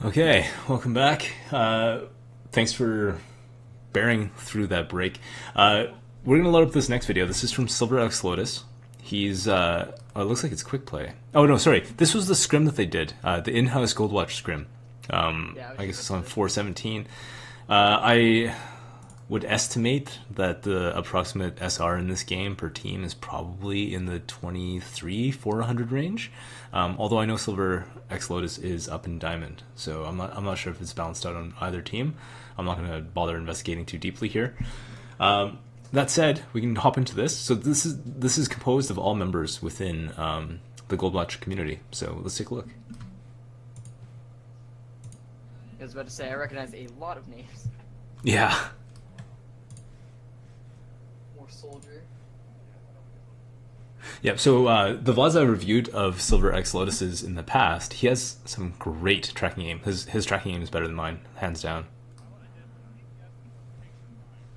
Okay, welcome back. Thanks for bearing through that break. We're gonna load up this next video. This is from SilverXLotus. He's oh, it looks like it's quick play. Oh no, sorry. This was the scrim that they did. The in-house Gold Watch scrim. Yeah, I guess it's on 417. I would estimate that the approximate SR in this game per team is probably in the 23-400 range. Although I know SilverXLotus is up in Diamond, so I'm not sure if it's balanced out on either team. I'm not going to bother investigating too deeply here. That said, we can hop into this. So this is composed of all members within the Gold Watch community. So let's take a look. I was about to say, I recognize a lot of names. Yeah. More soldier. Yeah, so the VODs I reviewed of SilverXLotus's in the past, he has some great tracking aim. His tracking aim is better than mine, hands down.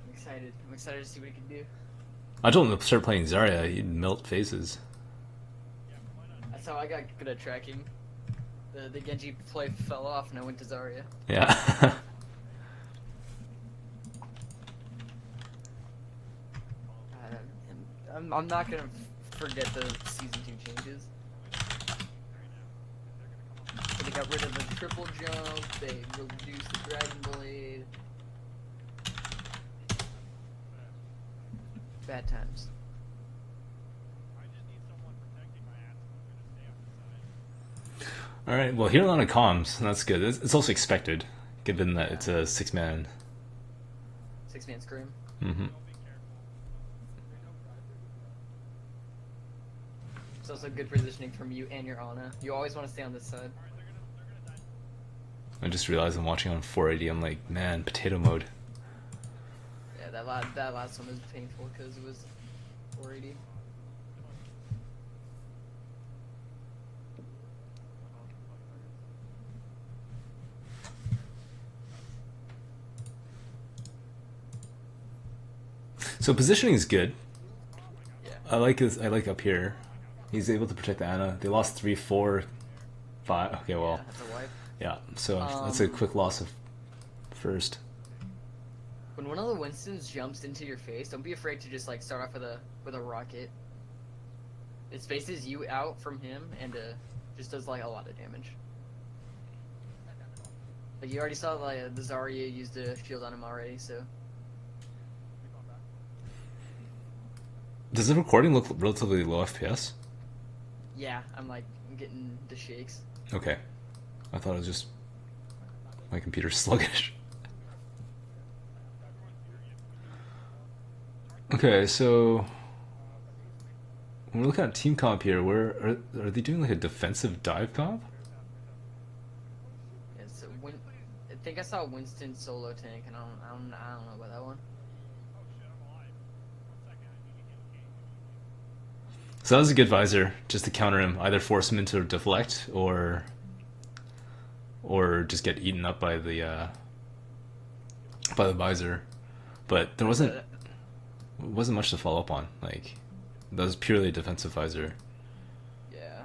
I'm excited. I'm excited to see what he can do. I told him to start playing Zarya, he'd melt faces. That's how I got good at tracking. The Genji play fell off and I went to Zarya. Yeah. I'm not gonna forget the season 2 changes. So they got rid of the triple jump, they reduced the Dragon Blade. Bad times. Alright, well, here are a lot of comms, and that's good. It's also expected, given that it's a six-man. Six-man scrim. Mm-hmm. It's also good positioning from you and your Ana. You always want to stay on this side. I just realized I'm watching on 480. I'm like, man, potato mode. Yeah, that last one was painful because it was 480. So positioning is good. Yeah. I like his. I like up here. He's able to protect the Ana. They lost 3, 4, 5. Okay, well, Yeah, that's a wipe. yeah. So that's a quick loss of first. When one of the Winstons jumps into your face, don't be afraid to just like start off with a rocket. It spaces you out from him and just does like a lot of damage. Like you already saw like the Zarya used a shield on him already, so. Does the recording look relatively low FPS? Yeah, I'm getting the shakes. Okay. I thought it was just my computer's sluggish. Okay, so when we're looking at team comp here, where are they doing like a defensive dive comp? Yeah, so I think I saw Winston solo tank, and I don't know about that one. So that was a good visor, just to counter him, either force him into deflect or just get eaten up by the visor. But there wasn't much to follow up on. Like that was purely a defensive visor. Yeah.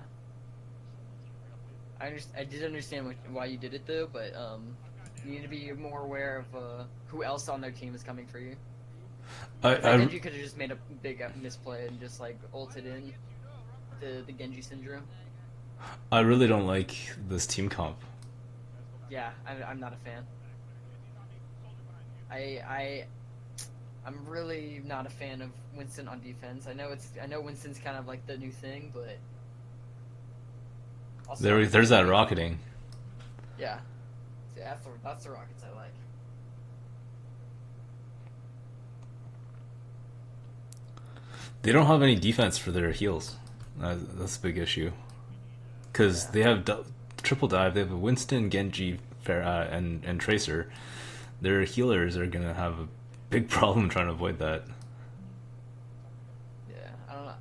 I did understand why you did it though, but you need to be more aware of who else on their team is coming for you. I think you could have just made a big misplay and just like ulted in the Genji syndrome. I really don't like this team comp. Yeah, I'm not a fan. I'm really not a fan of Winston on defense. I know Winston's kind of like the new thing, but also, There's that rocketing. Yeah, that's the rockets I like. They don't have any defense for their heals. That's a big issue. Because they have triple dive, they have a Winston, Genji, Pharah, and Tracer. Their healers are going to have a big problem trying to avoid that. Yeah, I don't know.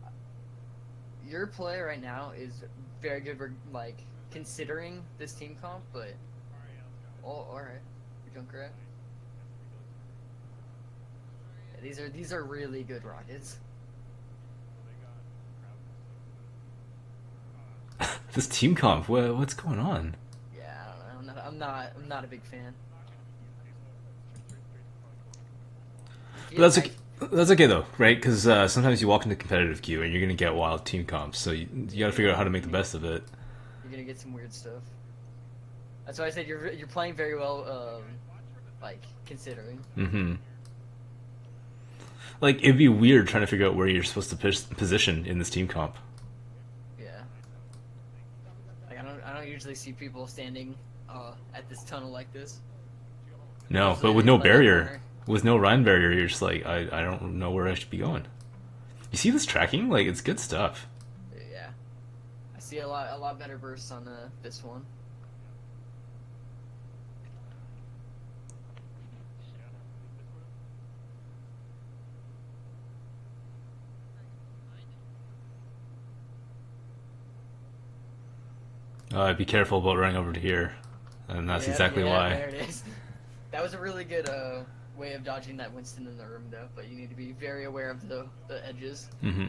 Your play right now is very good for, like, considering this team comp, but... Oh, alright. You're doing correct. Yeah, these are really good rockets. This team comp, what's going on? Yeah, I don't know. I'm not a big fan. But that's okay though, right? Because sometimes you walk into competitive queue and you're gonna get wild team comps, so you gotta figure out how to make the best of it. You're gonna get some weird stuff. That's why I said you're playing very well. Like considering. Mm-hmm. Like it'd be weird trying to figure out where you're supposed to position in this team comp. Yeah. Like I don't usually see people standing at this tunnel like this. No, Usually but with they no play that barrier, corner. with no Rhine barrier, you're just like I don't know where I should be going. You see this tracking? Like it's good stuff. Yeah. I see a lot better bursts on this one. Be careful about running over to here, and that's Yeah, exactly why. There it is. That was a really good way of dodging that Winston in the room, though. But you need to be very aware of the edges. Mm-hmm.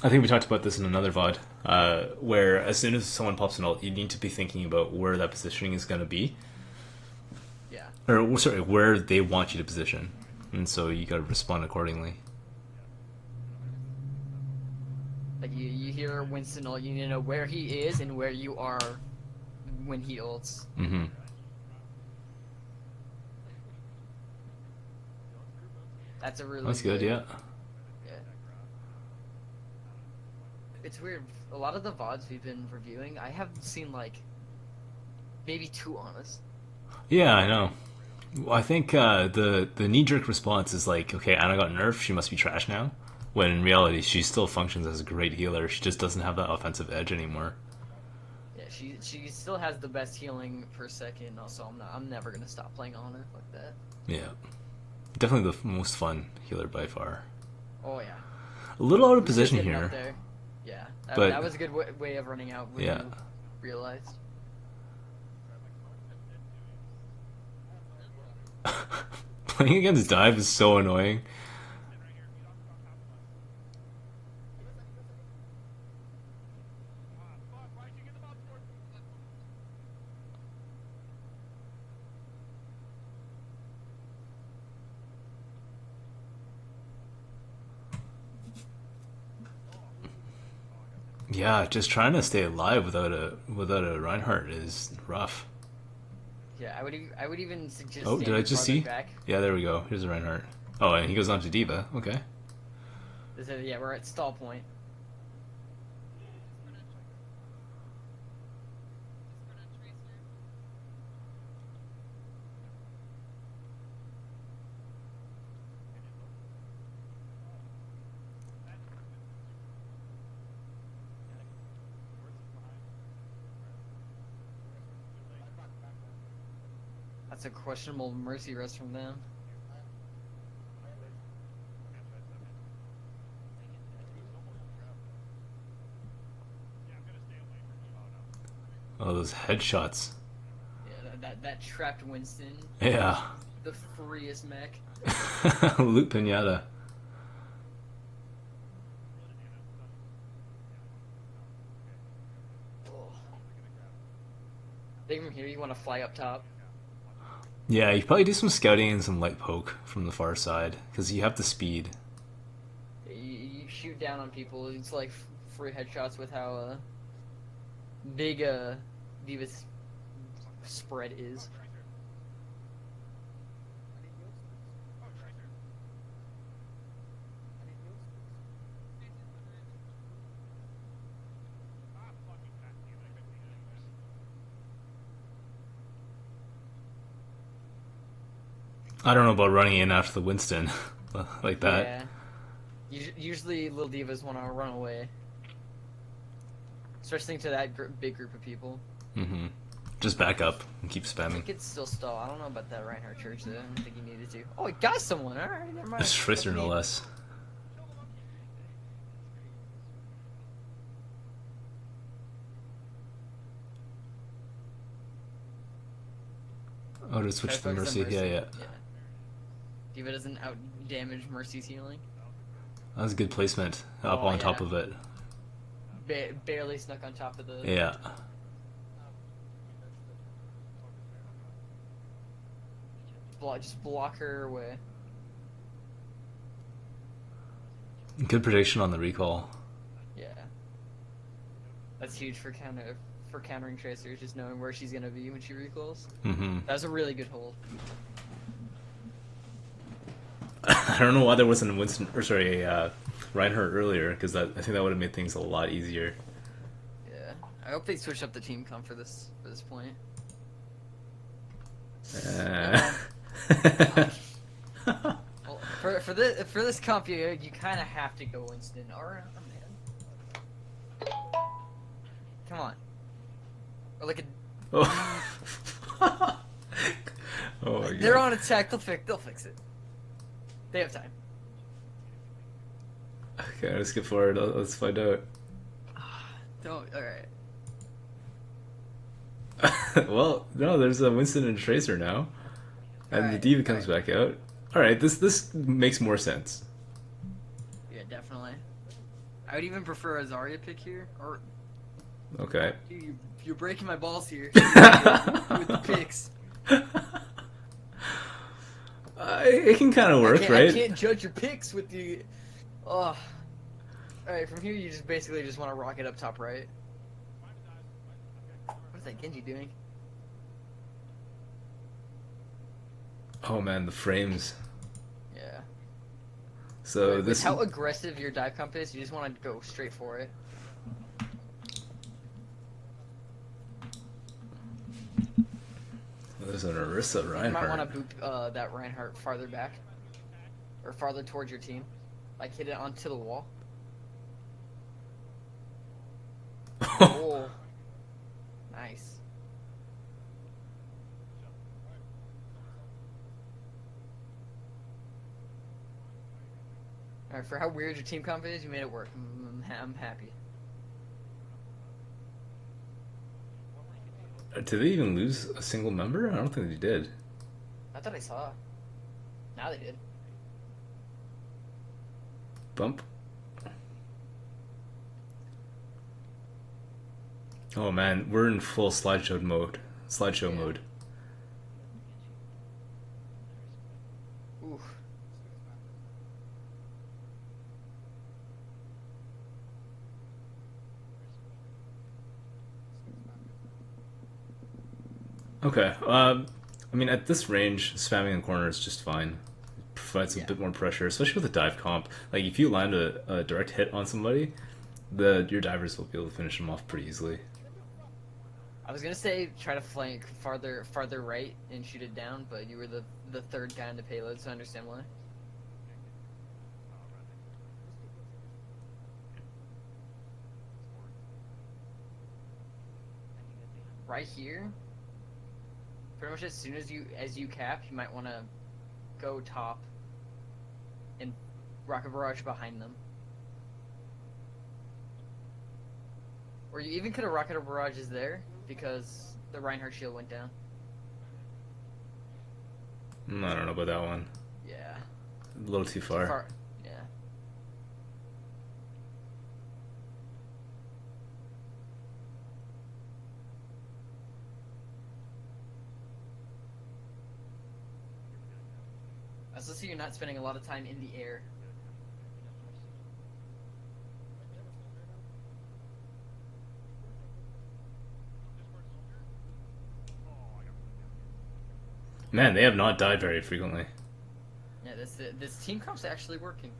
I think we talked about this in another VOD, where as soon as someone pops an ult, you need to be thinking about where that positioning is going to be. Yeah. Or, sorry, where they want you to position. And so you gotta respond accordingly. Like you hear Winston ult, you need to know where he is and where you are when he ults. Mm-hmm. That's a really That's good, yeah. Yeah. It's weird. A lot of the VODs we've been reviewing, I haven't seen like maybe 2 honest. Yeah, I know. Well, I think the knee-jerk response is like, okay, Anna got nerfed, she must be trash now. When in reality, she still functions as a great healer. She just doesn't have that offensive edge anymore. Yeah, she still has the best healing per second. Also, I'm never gonna stop playing on her like that. Yeah. Definitely the most fun healer by far. Oh yeah. A little out of Who's just position getting up here. there? Yeah, But- that was a good way of running out when Yeah. you realized. Playing against Dive is so annoying. Yeah, just trying to stay alive without a Reinhardt is rough. Yeah, I would even suggest. Oh, did I standing just farther see? Back. Yeah, there we go. Here's a Reinhardt. Oh, and he goes on to D.Va. Okay. Yeah, we're at stall point. That's a questionable mercy rest from them. Oh, those headshots. Yeah, that trapped Winston. Yeah. The freest mech. Loot Pinata. Oh. I think from here you want to fly up top. Yeah, you probably do some scouting and some light poke from the far side because you have the speed. You shoot down on people. It's like free headshots with how big D.Va's spread is. I don't know about running in after the Winston like that. Yeah. Usually little divas want to run away. Especially to that big group of people. Mm-hmm. Just back up and keep I spamming. think it's still stall. I don't know about that Reinhardt Church though. I don't think he needed to. Oh, he got someone. Alright, never mind. It's Tracer no less. Oh, to switch to Try to focus Mercy. on Yeah. D.Va doesn't out damage Mercy's healing. That was a good placement. Up Oh, on top yeah. of it. Barely snuck on top of the. Yeah. just block her away. Good prediction on the recall. Yeah, that's huge for countering tracers, just knowing where she's gonna be when she recalls. Mm-hmm. That was a really good hold. I don't know why there wasn't a Winston, or sorry, Reinhardt earlier, because I think that would have made things a lot easier. Yeah, I hope they switch up the team comp for this point. Well, for this comp, you kind of have to go Winston. Or man, come on, or like a. Oh. Oh my God. They're on attack. They'll fix it. They have time. Okay, let's skip forward. Let's find out. Don't. All right. Well, no, there's a Winston and a Tracer now, and Alright, the D.Va comes back out. All right, this makes more sense. Yeah, definitely. I would even prefer a Zarya pick here. Or Okay. dude, you're breaking my balls here with the picks. It can kind of work, right? I can't judge your picks with the. Oh. Alright, from here you just basically just want to rocket up top right. What is that Genji doing? Oh man, the frames. Yeah. So With this. how aggressive your dive comp is, you just want to go straight for it. There's an Orisa You Reinhardt. might want to boop that Reinhardt farther back. Or farther towards your team. Like hit it onto the wall. Oh. Nice. Alright, for how weird your team comp is, you made it work. I'm happy. Did they even lose a single member? I don't think they did. I thought I saw. Now they did. Bump. Oh man, we're in full slideshow mode. Slideshow mode. Ooh. Okay. I mean, at this range, spamming in corner is just fine. It provides a bit more pressure, especially with a dive comp. Like, if you land a direct hit on somebody, your divers will be able to finish them off pretty easily. I was gonna say try to flank farther right and shoot it down, but you were the third guy in the payload, so I understand why. Right here, pretty much as soon as you cap, you might want to go top and rocket barrage behind them. Or you even could have rocketed barrages there because the Reinhardt shield went down. I don't know about that one. Yeah. A little too far. Yeah. I also see you're not spending a lot of time in the air. Man, they have not died very frequently. Yeah, this team comp's actually working.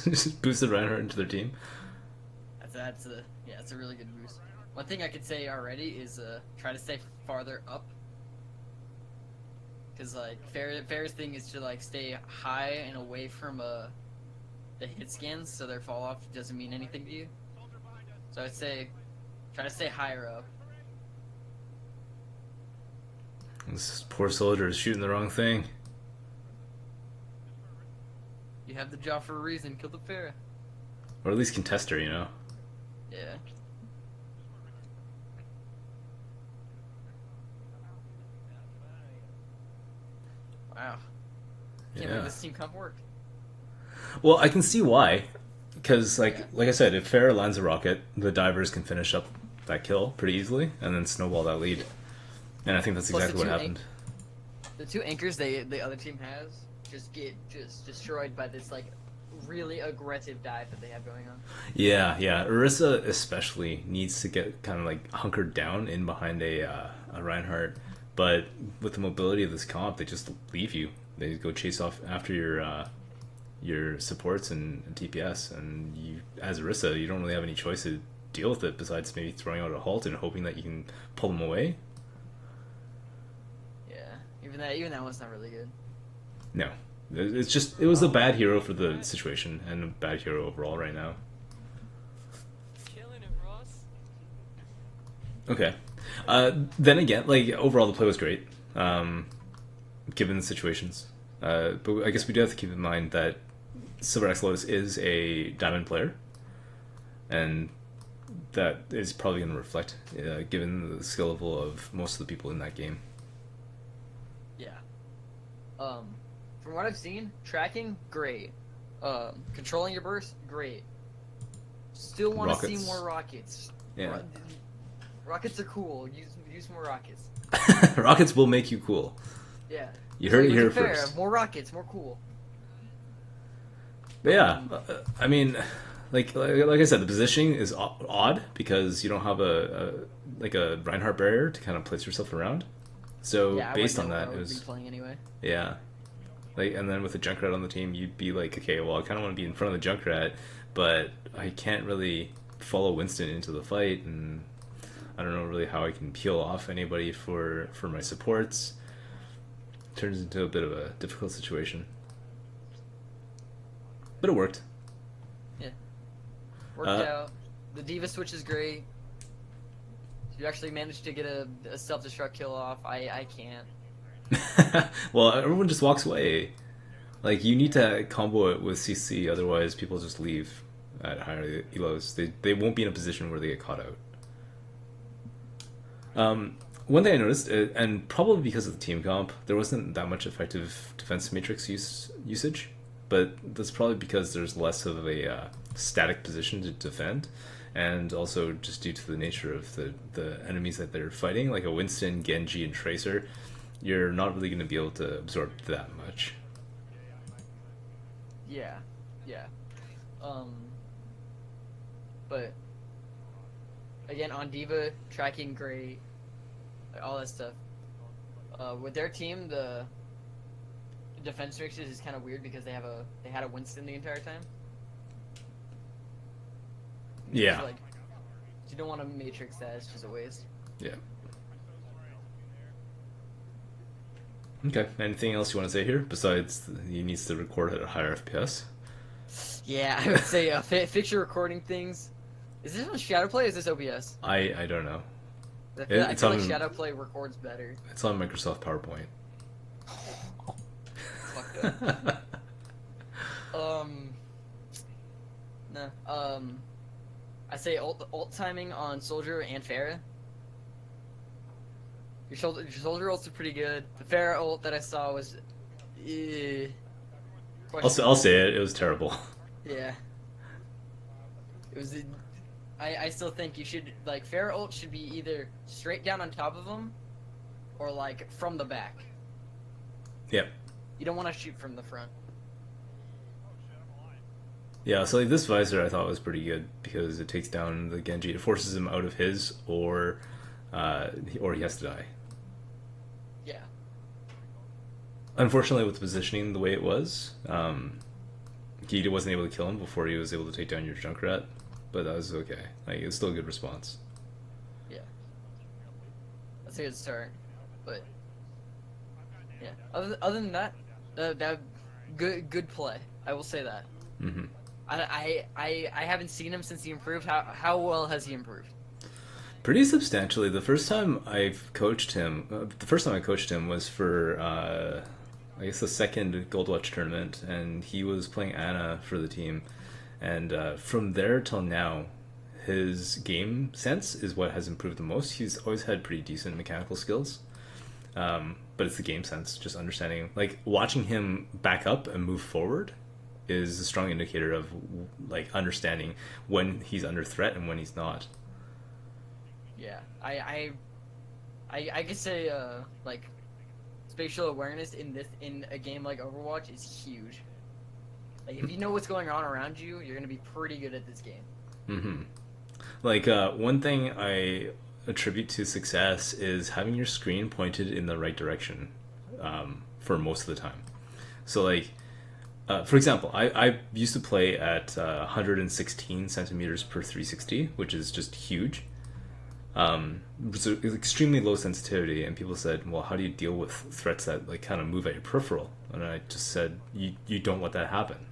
Just boosted Reinhardt into their team. That's a really good boost. One thing I could say already is try to stay farther up. Cause like Pharah's thing is to like stay high and away from the hit scans, so their fall off doesn't mean anything to you. So I'd say try to stay higher up. This poor soldier is shooting the wrong thing. You have the job for a reason. Kill the Pharah. Or at least contest her, you know? Yeah. Wow. Can't believe this team comp worked. Well, I can see why. Because, like I said, if Pharah lands a rocket, the divers can finish up that kill pretty easily and then snowball that lead. And I think that's Plus exactly what happened. The two anchors the other team has just get destroyed by this like really aggressive dive that they have going on. Yeah, yeah. Orisa especially needs to get kind of like hunkered down in behind a Reinhardt, but with the mobility of this comp, they just leave you. They go chase off after your supports and TPS, and you as Orisa, you don't really have any choice to deal with it besides maybe throwing out a halt and hoping that you can pull them away. Yeah, even that one's not really good. No. It was a bad hero for the situation and a bad hero overall right now. Killing it, Ross. Okay. Then again, like overall the play was great, given the situations. But I guess we do have to keep in mind that SilverXLotus is a diamond player, and that is probably going to reflect, given the skill level of most of the people in that game. Yeah. From what I've seen, tracking, great. Controlling your burst, great. Still want to see more rockets. Yeah. Rockets are cool. Use more rockets. Rockets will make you cool. Yeah. You heard it here fair. first. More rockets, more cool. But yeah, I mean, like I said, the positioning is odd because you don't have a Reinhardt barrier to kind of place yourself around. So yeah, based on that, it was playing anyway. Yeah, like, and then with the Junkrat on the team, you'd be like, okay, well, I kind of want to be in front of the Junkrat, but I can't really follow Winston into the fight, and I don't know really how I can peel off anybody for my supports. Turns into a bit of a difficult situation, but it worked. Yeah, worked out. The D.Va switch is great. You actually managed to get a self-destruct kill off. I can't. Well, everyone just walks away. Like, you need to combo it with CC, otherwise people just leave at higher elos. They won't be in a position where they get caught out. One thing I noticed, and probably because of the team comp, there wasn't that much effective defense matrix usage, but that's probably because there's less of a static position to defend, and also just due to the nature of the enemies that they're fighting, like a Winston, Genji, and Tracer, you're not really going to be able to absorb that much. Yeah, yeah. But again, on D.Va, tracking great, all that stuff. With their team, the defense matrix is kind of weird because they had a Winston the entire time. Yeah. Like, you don't want to matrix that; it's just a waste. Yeah. Okay. Anything else you want to say here besides he needs to record at a higher FPS? Yeah, I would say fix your recording things. Is this on Shadowplay or is this OBS? I don't know. I feel like Shadowplay records better. It's on Microsoft PowerPoint. Fucked up. No. I say ult timing on Soldier and Pharah. Your Soldier ults are pretty good. The Pharah ult that I saw was, I'll say it. It was terrible. Yeah. It was. I still think you should Pharah ult should be either straight down on top of him, or like from the back. Yep. You don't want to shoot from the front. Yeah, so like this visor I thought was pretty good because it takes down the Genji. It forces him out of his, or he has to die. Yeah. Unfortunately, with the positioning the way it was, he wasn't able to kill him before he was able to take down your Junkrat, but that was okay. Like, it was still a good response. Yeah. That's a good start, but yeah. Other than that, that good play. I will say that. Mm-hmm. I haven't seen him since he improved. How well has he improved? Pretty substantially. The first time I coached him was for I guess the second Gold Watch tournament, and he was playing Ana for the team. And from there till now, his game sense is what has improved the most. He's always had pretty decent mechanical skills, but it's the game sense, just understanding, like watching him back up and move forward is a strong indicator of like understanding when he's under threat and when he's not. Yeah, I could say like spatial awareness in a game like Overwatch is huge. Like if you know what's going on around you, you're gonna be pretty good at this game. Mm-hmm. Like one thing I attribute to success is having your screen pointed in the right direction for most of the time. So like, for example, I used to play at 116 centimeters per 360, which is just huge. It's extremely low sensitivity, and people said, "Well, how do you deal with threats that like kind of move at your peripheral?" And I just said, "You don't let that happen.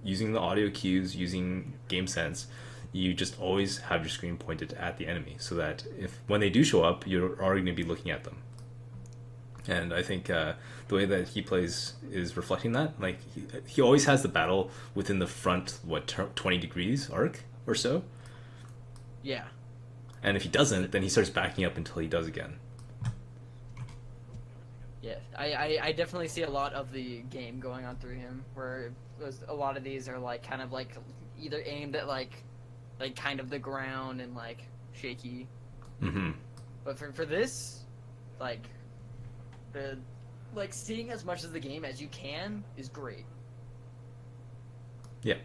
Using the audio cues, using game sense, you just always have your screen pointed at the enemy, so that if when they do show up, you're already going to be looking at them." And I think the way that he plays is reflecting that. Like he always has the battle within the front 20 degrees arc or so. Yeah. And if he doesn't, then he starts backing up until he does again. Yeah, I definitely see a lot of the game going on through him, where a lot of these are like kind of like either aimed at like kind of the ground and like shaky. Mm-hmm. But for this, like the like seeing as much of the game as you can is great. Yeah.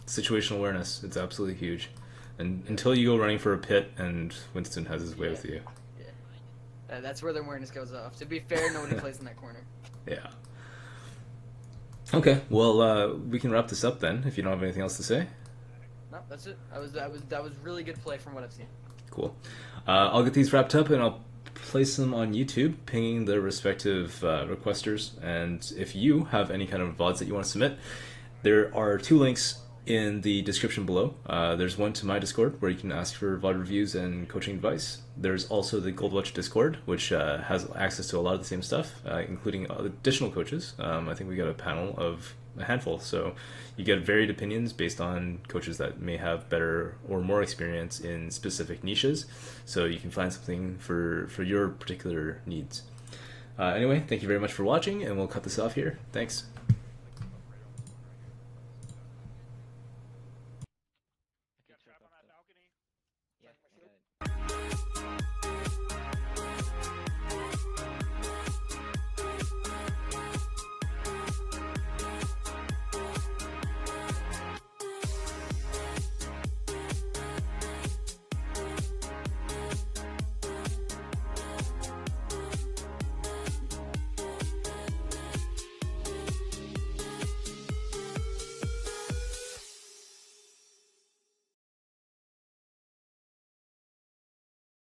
Situational awareness, it's absolutely huge. And until you go running for a pit and Winston has his way with you. Yeah. That's where the awareness goes off. To be fair, nobody plays in that corner. Yeah. Okay, well, we can wrap this up then, if you don't have anything else to say. No, that's it. That was really good play from what I've seen. Cool. I'll get these wrapped up and I'll place them on YouTube, pinging their respective requesters. And if you have any kind of VODs that you want to submit, there are 2 links in the description below. There's one to my Discord where you can ask for VOD reviews and coaching advice. There's also the Goldwatch Discord, which has access to a lot of the same stuff, including additional coaches. I think we got a panel of a handful, so you get varied opinions based on coaches that may have better or more experience in specific niches, so you can find something for your particular needs. Anyway, thank you very much for watching, and we'll cut this off here. Thanks.